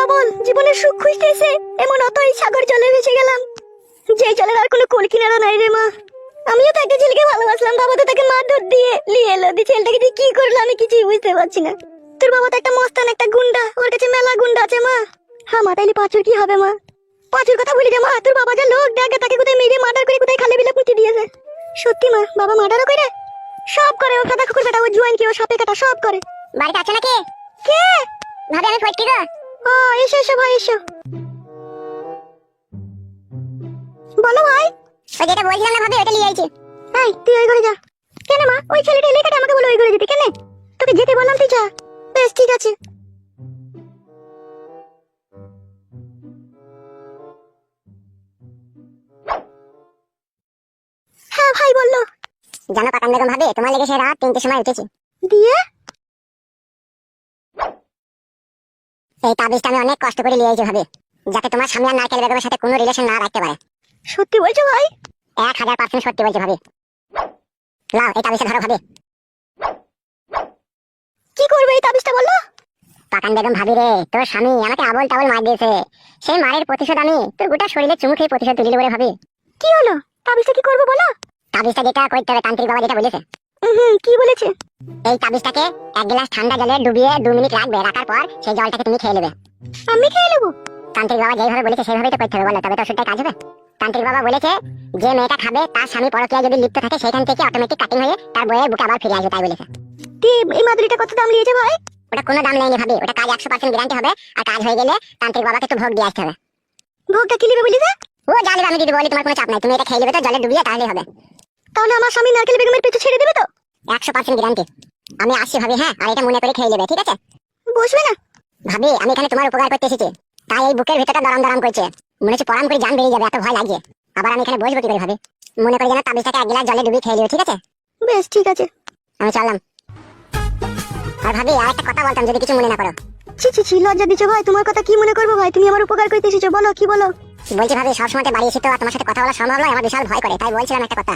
মা বল, জীবনের সুখ খুঁজতে এসে এমন অতই সাগর জলে ভেসে গেলাম যে জলের আর কোনো কোল কিনারা নাই রে মা। আমিও তাকে ছেলেকে ভালোবাসলাম, বাবা তো তাকে মারধর দিয়ে নিয়ে এলো, দিয়ে ছেলেটাকে দিয়ে কি করলো আমি কিছুই বুঝতে পারছি না। তোর বাবা তো একটা মস্তান, একটা গুন্ডা, ওর কাছে মেলা গুন্ডা আছে মা। হ্যাঁ মা, তাইলে পাঁচুর কি হবে মা? পাঁচুর কথা ভুলে যা মা, তোর বাবা যা লোক দেখে তাকে কোথায় মেরে মার্ডার করে কোথায় খালে বিলে পুঁতে দিয়েছে। সত্যি মা, বাবা মার্ডারও করে, সব করে, ও কাদা কুকুর বেটা, ও জুয়ান কি, ও সাপে কাটা সব করে। বাড়িতে আছো নাকি? কে? ভাবি আমি ফটকি গো। ও এসো এসো ভাই এসো। বলো ভাই। ওই যেটা বলছিলাম না ভাবি, ওটা নিয়ে আইছি। এই তুই ওই ঘরে যা। কেন মা? ওই ছেলেটা লেখাটা আমাকে বলে ওই ঘরে যেতে কেন? তোকে যেতে বললাম, তুই যা। বেশ ঠিক আছে। হ্যাঁ ভাই বললো। জানো পাকান বেগম ভাবি, তোমার লেগে সে রাত 3টের সময় উঠেছি। দিয়ে এই তাবিজটা আমি অনেক কষ্ট করে নিয়ে আইছি ভাবি, যাতে তোমার স্বামী আর নারকেল বেগমের সাথে কোনো রিলেশন না রাখতে পারে। সত্যি বলছো ভাই? 1000% সত্যি বলছি ভাবি। লাও এই তাবিজটা ধরো ভাবি। কি করবে এই তাবিজটা বলো? পাকান বেগম ভাবি রে, তোর স্বামী আমাকে আবল তাবল মার দিয়েছে, সেই মারের প্রতিশোধ আমি তোর গোটা শরীরে চুমু খেয়ে প্রতিশোধ তুলি বলে ভাবি। কি হলো? তাবিজটা কি করবো বলো? তাবিজটা যেটা করতে হবে, তান্ত্রিক বাবা যেটা বলেছে, কি বলেছে? এই তাবিজটাকে 1 গ্লাস ঠান্ডা জলে ডুবিয়ে 2 মিনিট রাখবে, রাখার পর সেই জলটাকে তুমি খেয়ে নেবে। আমি খেয়ে নেবো? তান্ত্রিক বাবা যেইভাবে বলেছে সেইভাবেই তো করতে হবে, বলো তবে তো ওষুধটা কাজ হবে। তান্ত্রিক বাবা বলেছে যে মেয়েটা খাবে তার স্বামী পরকীয়ায় যদি লিপ্ত থাকে সেখান থেকে অটোমেটিক কাটিং হয়ে তার বইয়ের বুকে আবার ফিরে আসবে, তাই বলেছে। এই মাদুরিটা কত দাম নিয়েছে ভাই? ওটা কোনো দাম নেয়নি ভাবি, ওটা কাজ 100% গ্যারান্টি হবে, আর কাজ হয়ে গেলে তান্ত্রিক বাবাকে একটু ভোগ দিয়ে আসতে হবে। ভোগটা কি নেবে বলিস? ও জানবে, আমি যদি বলি তোমার কোনো চাপ নাই, তুমি এটা খেয়ে নেবে তো জলে ডুবিয়ে, তাহলেই হবে। তাহলে আমার স্বামী নারকেল বেগমের পেছনে ছেড়ে দেবে তো? 100% গ্যারান্টি। আমি আসছি ভাবি, হ্যাঁ, আর এটা মনে করে খেয়ে নেবে, ঠিক আছে? বসবে না ভাবি আমি এখানে তোমার উপকার করতে এসেছি, তাই এই বুকের ভিতরটা দরাম দরাম করছে, মনে হচ্ছে পরাম করে জান বেরিয়ে যাবে, এত ভয় লাগছে। আবার আমি এখানে বসবো কি করে ভাবি? মনে করে যেন তাবিজটাকে 1 গ্লাস জলে ডুবিয়ে খেয়ে নিও, ঠিক আছে? বেশ ঠিক আছে। আমি চললাম। আর ভাবি আর একটা কথা বলতাম, যদি কিছু মনে না করো। ছি ছি ছি, লজ্জা দিচ্ছ ভাই, তোমার কথা কি মনে করবো ভাই, তুমি আমার উপকার করতে এসেছো, বলো কি বলো? বলছি ভাবি, সবসময় বাড়ি এসে তো আর তোমার সাথে কথা বলা সম্ভব নয়, আমার বিশাল ভয় করে, তাই বলছিলাম একটা কথা।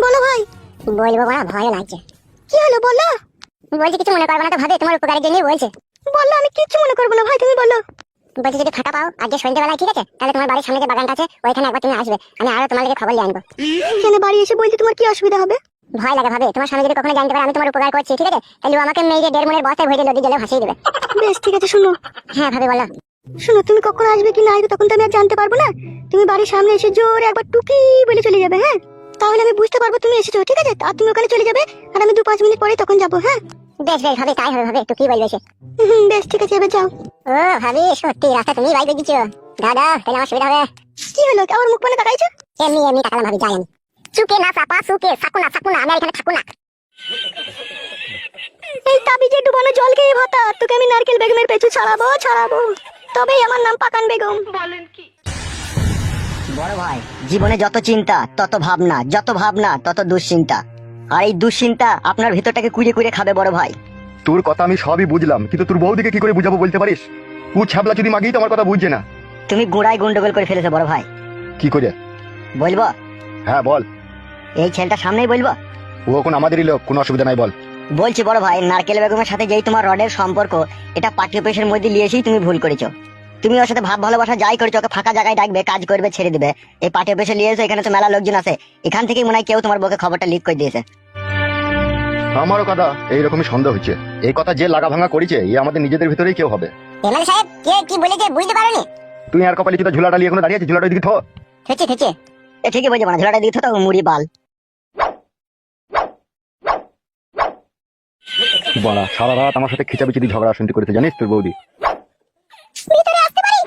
বলো ভাই। বলবো না, ভয়ও লাগছে। কি হলো বলো? বলছি কিছু মনে করবে না তো ভাবি, তোমার উপকারের জন্যই বলছি। বললো, আমি কিচ্ছু মনে করবো না ভাই, তুমি বলো। বলছি যদি ফাঁকা পাও আজকে সন্ধ্যেবেলায়, ঠিক আছে, তাহলে তোমার বাড়ির সামনে যে বাগানটা আছে ওইখানে একবার তুমি আসবে, আমি আরো তোমার লিগে খবর নিয়ে আনবো। কেন বাড়ি এসে বলতে তোমার কি অসুবিধা হবে? ভয় লাগে ভাবি, তোমার স্বামী যদি কখনো জানতে পারে আমি তোমার উপকার করছি, ঠিক আছে, তাহলে ও আমাকে মেয়ে 1.5 মনের বস্তায় ভরে নদী জলে ভাসিয়ে দেবে। বেশ ঠিক আছে, শুনো। হ্যাঁ ভাবি বলো। শুনো, তুমি কখন আসবে কি না আসবে তখন তো আমি আর জানতে পারবো না, তুমি বাড়ির সামনে এসে জোরে একবার টুকি বলে চলে যাবে, হ্যাঁ? তাহলে আমি বুঝতে পারবো তুমি এসেছো, ঠিক আছে? আর তুমি ওখানে চলে যাবে, আর আমি 2-5 মিনিট পরে তখন যাবো, হ্যাঁ? বেশ বেশ ভাবি, তাই হবে ভাবি, একটু কি বলবে সে। বেশ ঠিক আছে, এবার যাও। ও ভাবি সত্যি রাস্তা তুমি বাইরে দিচ্ছো, দাদা তাহলে আমার সুবিধা হবে। কি হলো, আমার মুখ মানে তাকাইছো? এমনি এমনি তাকালাম ভাবি, যাই আমি। চুকে না চাপা সুকে সাকুনা সাকুনা, আমি আর এখানে থাকু না। এই তাবিজে ডুবানো জল খেয়ে ভাতা, তোকে আমি নারকেল বেগমের পেছু ছাড়াবো ছাড়াবো, তবেই আমার নাম পাকান বেগম। বলেন কি? বড় ভাই, জীবনে যত চিন্তা তত ভাবনা, যত ভাবনা তত দুশ্চিন্তা, আর এই দুশ্চিন্তা আপনার ভিতরটাকে কুড়ে কুড়ে খাবে বড় ভাই। তোর কথা আমি সবই বুঝলাম, কিন্তু তোর বউদিকে কি করে বুঝাবো বলতে পারিস? ও ছাবলা যদি মাগি তো আমার কথা বুঝছে না। তুমি গুড়াই গন্ডগোল করে ফেলেছো বড় ভাই। কি করে? বলবো? হ্যাঁ বল। এই ছেলেটা সামনেই বলবো। ও এখন আমাদেরই লোক, কোনো অসুবিধা নাই, বল। বলছি বড় ভাই, নারকেল বেগমের সাথে যেই তোমার রডের সম্পর্ক, এটা পাঠ্য পেশের মধ্যে নিয়ে এসেই তুমি ভুল করেছো। তুমি ওর সাথে ভাব ভালোবাসা যাই করেছো, ওকে ফাঁকা জায়গায় ডাকবে, কাজ করবে, ছেড়ে দিবে। এই পাঠ্য পেশে নিয়ে এসে এখানে তো মেলা লোকজন আছে, এখান থেকেই মনে হয় কেউ তোমার বউকে খবরটা লিক করে দিয়েছে। আমারও কথা এইরকমই সন্দেহ হচ্ছে। এই কথা যে লাগা ভাঙা করেছে এ আমাদের নিজেদের ভিতরেই কেউ হবে। এমএলএ সাহেব কে কি বলেছে বুঝতে পারোনি? তুই আর কপালে জুতা ঝুলাটা নিয়ে এখনো দাঁড়িয়ে আছিস, ঝুলাটা দিকে থো। থেচে থেচে এ ঠিকই বলছে, মানে ঝোলাটা দিত তো মুড়ি বাল। বাড়া সারা রাত আমার সাথে খিচাবিচি ঝগড়া শুনতে করেছে, জানিস তোর বৌদি? ভিতরে আসতে পারি?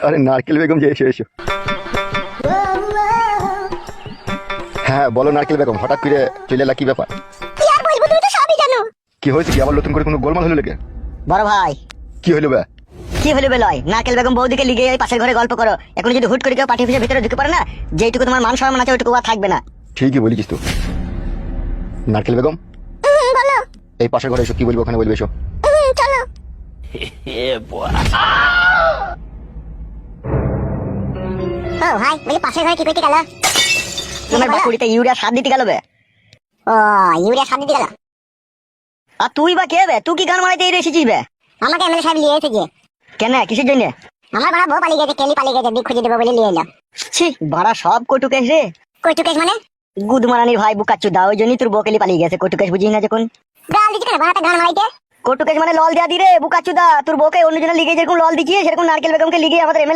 আরে নারকেল বেগম যে এসো এসো। হ্যাঁ বলো নারকেল বেগম, হঠাৎ করে চলে এলা, কি ব্যাপার? কি আর বলবো, তুমি তো সবই জানো। কি হয়েছে, কি আবার নতুন করে কোনো গোলমাল হলো লেগে? বড় ভাই কি হইলো বে? কি হলো বেলয়, নারকেল বেগম বৌদিকে লিগে এই পাশের ঘরে গল্প করো, এখন যদি হুট করে কেউ পাঠিয়ে পিছিয়ে ভিতরে ঢুকে পারে না, যেটুকু তোমার মান সম্মান আছে ওইটুকু আর থাকবে না। ঠিকই বলেছিস তো। নারকেল বেগম বলো। এই পাশের ঘরে এসো, কি বলবো ওখানে বলবে, এসো। চলো। ও ভাই বলি পাশের ঘরে কি করতে গেল? তোমার বাকুড়িতে ইউরিয়া সার দিতে গেল বে। ও ইউরিয়া সার দিতে গেল? আর তুই বা কে বে? তুই কি গান মারাইতে এই এসেছিস বে? আমাকে এমএলএ সাহেব নিয়ে এসেছে। কেন কিসের জন্য? আমার বাড়া বউ পালিয়ে গেছে, কেলি পালিয়ে গেছে, দিক খুঁজে দেবো বলে নিয়ে এলো। ছি বাড়া সব কটুকেশ রে। কইটুকেশ মানে? গুদমারানির ভাই বুকাচ্ছু দা, ওই জন্যই তোর বকেলি পালিয়ে গেছে। কটুকেশ বুঝিস না যখন। গাল দিচ্ছে কেন বাড়াতে গান মারাইতে? কটুকেশ মানে লল দেয়া দি রে বুকাচ্ছু দা, তোর বউকে অন্য জনের লিগে যেরকম লল দিচ্ছিস সেরকম নারকেল বেগমকে লিগে আমাদের এমএলএ